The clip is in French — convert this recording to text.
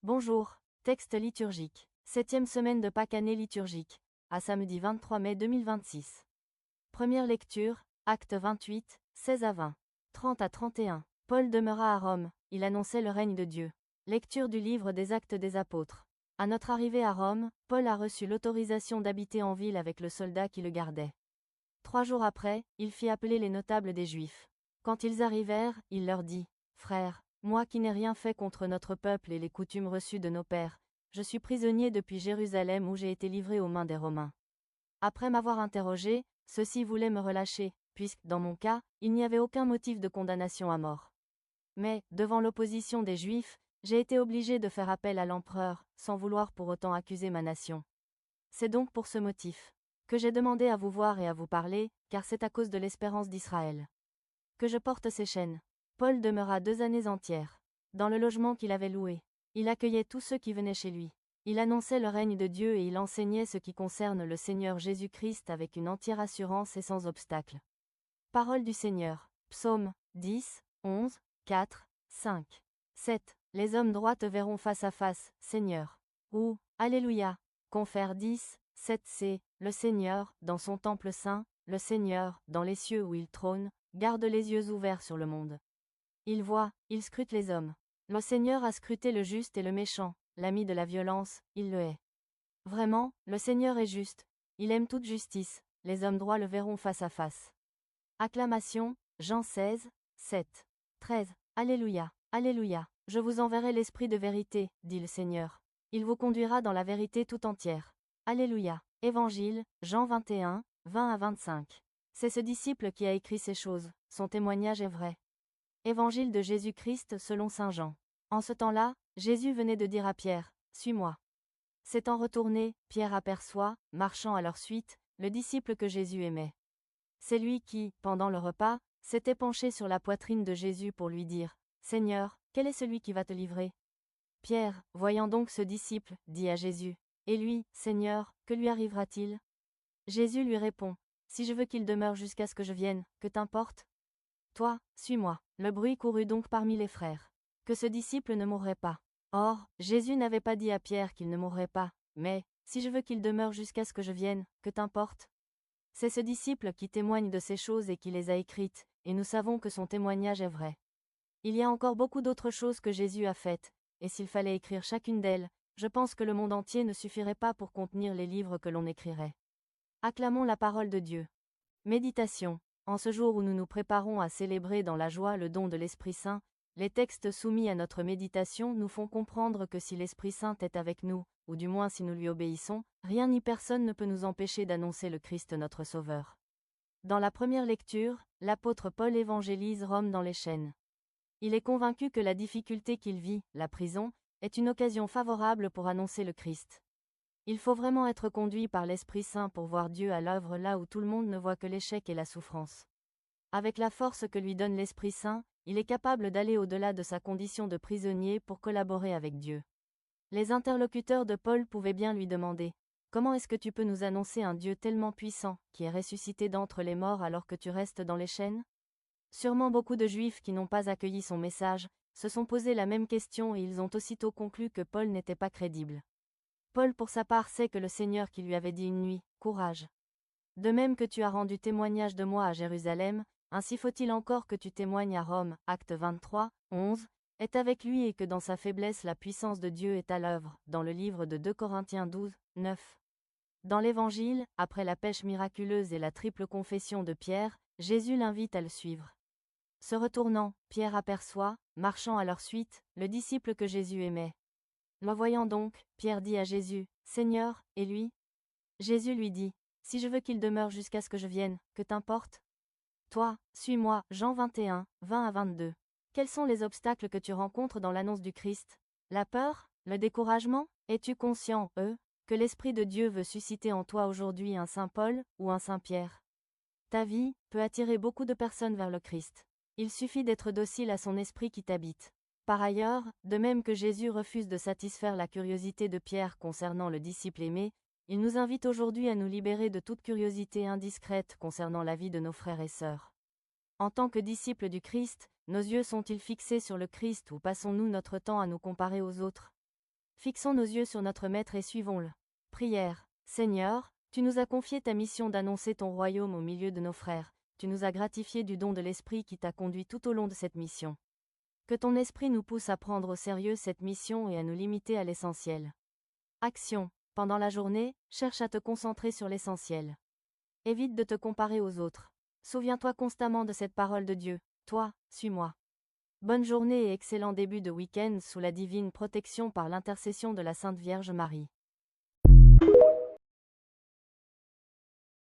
Bonjour, texte liturgique. 7e semaine de Pâques, année liturgique. À samedi 23 mai 2026. Première lecture, Actes 28, 16 à 20. 30 à 31. Paul demeura à Rome, il annonçait le règne de Dieu. Lecture du livre des Actes des Apôtres. À notre arrivée à Rome, Paul a reçu l'autorisation d'habiter en ville avec le soldat qui le gardait. 3 jours après, il fit appeler les notables des Juifs. Quand ils arrivèrent, il leur dit, « Frères, moi qui n'ai rien fait contre notre peuple et les coutumes reçues de nos pères, je suis prisonnier depuis Jérusalem où j'ai été livré aux mains des Romains. Après m'avoir interrogé, ceux-ci voulaient me relâcher, puisque, dans mon cas, il n'y avait aucun motif de condamnation à mort. Mais, devant l'opposition des Juifs, j'ai été obligé de faire appel à l'empereur, sans vouloir pour autant accuser ma nation. C'est donc pour ce motif que j'ai demandé à vous voir et à vous parler, car c'est à cause de l'espérance d'Israël que je porte ces chaînes. » Paul demeura 2 années entières dans le logement qu'il avait loué. Il accueillait tous ceux qui venaient chez lui. Il annonçait le règne de Dieu et il enseignait ce qui concerne le Seigneur Jésus-Christ avec une entière assurance et sans obstacle. Parole du Seigneur. Psaume 10, 11, 4, 5, 7. Les hommes droits te verront face à face, Seigneur. Ou, Alléluia. Confère 10, 7c. Le Seigneur, dans son temple saint, le Seigneur, dans les cieux où il trône, garde les yeux ouverts sur le monde. Il voit, il scrute les hommes. Le Seigneur a scruté le juste et le méchant, l'ami de la violence, il le hait. Vraiment, le Seigneur est juste. Il aime toute justice, les hommes droits le verront face à face. Acclamation, Jean 16, 7. 13. Alléluia, Alléluia. Je vous enverrai l'Esprit de vérité, dit le Seigneur. Il vous conduira dans la vérité tout entière. Alléluia. Évangile, Jean 21, 20 à 25. C'est ce disciple qui a écrit ces choses, son témoignage est vrai. Évangile de Jésus-Christ selon saint Jean. En ce temps-là, Jésus venait de dire à Pierre, « Suis-moi. » S'étant retourné, Pierre aperçoit, marchant à leur suite, le disciple que Jésus aimait. C'est lui qui, pendant le repas, s'était penché sur la poitrine de Jésus pour lui dire, « Seigneur, quel est celui qui va te livrer ?» Pierre, voyant donc ce disciple, dit à Jésus, « Et lui, Seigneur, que lui arrivera-t-il » Jésus lui répond, « Si je veux qu'il demeure jusqu'à ce que je vienne, que t'importe ? Toi, suis-moi. » Le bruit courut donc parmi les frères. Que ce disciple ne mourrait pas. Or, Jésus n'avait pas dit à Pierre qu'il ne mourrait pas, mais, si je veux qu'il demeure jusqu'à ce que je vienne, que t'importe ? C'est ce disciple qui témoigne de ces choses et qui les a écrites, et nous savons que son témoignage est vrai. Il y a encore beaucoup d'autres choses que Jésus a faites, et s'il fallait écrire chacune d'elles, je pense que le monde entier ne suffirait pas pour contenir les livres que l'on écrirait. Acclamons la parole de Dieu. Méditation. En ce jour où nous nous préparons à célébrer dans la joie le don de l'Esprit Saint, les textes soumis à notre méditation nous font comprendre que si l'Esprit Saint est avec nous, ou du moins si nous lui obéissons, rien ni personne ne peut nous empêcher d'annoncer le Christ notre Sauveur. Dans la première lecture, l'apôtre Paul évangélise Rome dans les chaînes. Il est convaincu que la difficulté qu'il vit, la prison, est une occasion favorable pour annoncer le Christ. Il faut vraiment être conduit par l'Esprit Saint pour voir Dieu à l'œuvre là où tout le monde ne voit que l'échec et la souffrance. Avec la force que lui donne l'Esprit Saint, il est capable d'aller au-delà de sa condition de prisonnier pour collaborer avec Dieu. Les interlocuteurs de Paul pouvaient bien lui demander, « Comment est-ce que tu peux nous annoncer un Dieu tellement puissant, qui est ressuscité d'entre les morts alors que tu restes dans les chaînes ?» Sûrement beaucoup de Juifs qui n'ont pas accueilli son message, se sont posé la même question et ils ont aussitôt conclu que Paul n'était pas crédible. Paul pour sa part sait que le Seigneur qui lui avait dit une nuit, « Courage. De même que tu as rendu témoignage de moi à Jérusalem, ainsi faut-il encore que tu témoignes à Rome, Acte 23, 11, est avec lui et que dans sa faiblesse la puissance de Dieu est à l'œuvre, dans le livre de 2 Corinthiens 12, 9. Dans l'Évangile, après la pêche miraculeuse et la triple confession de Pierre, Jésus l'invite à le suivre. Se retournant, Pierre aperçoit, marchant à leur suite, le disciple que Jésus aimait. Le voyant donc, Pierre dit à Jésus, « Seigneur, et lui ?» Jésus lui dit, « Si je veux qu'il demeure jusqu'à ce que je vienne, que t'importe ? Toi, suis-moi. » Jean 21, 20 à 22. Quels sont les obstacles que tu rencontres dans l'annonce du Christ ? La peur ? Le découragement ? Es-tu conscient, que l'Esprit de Dieu veut susciter en toi aujourd'hui un Saint Paul, ou un Saint Pierre ? Ta vie peut attirer beaucoup de personnes vers le Christ. Il suffit d'être docile à son esprit qui t'habite. Par ailleurs, de même que Jésus refuse de satisfaire la curiosité de Pierre concernant le disciple aimé, il nous invite aujourd'hui à nous libérer de toute curiosité indiscrète concernant la vie de nos frères et sœurs. En tant que disciples du Christ, nos yeux sont-ils fixés sur le Christ ou passons-nous notre temps à nous comparer aux autres ? Fixons nos yeux sur notre Maître et suivons-le. Prière. Seigneur, tu nous as confié ta mission d'annoncer ton royaume au milieu de nos frères, tu nous as gratifié du don de l'Esprit qui t'a conduit tout au long de cette mission. Que ton Esprit nous pousse à prendre au sérieux cette mission et à nous limiter à l'essentiel. Action. Pendant la journée, cherche à te concentrer sur l'essentiel. Évite de te comparer aux autres. Souviens-toi constamment de cette parole de Dieu. Toi, suis-moi. Bonne journée et excellent début de week-end sous la divine protection par l'intercession de la Sainte Vierge Marie.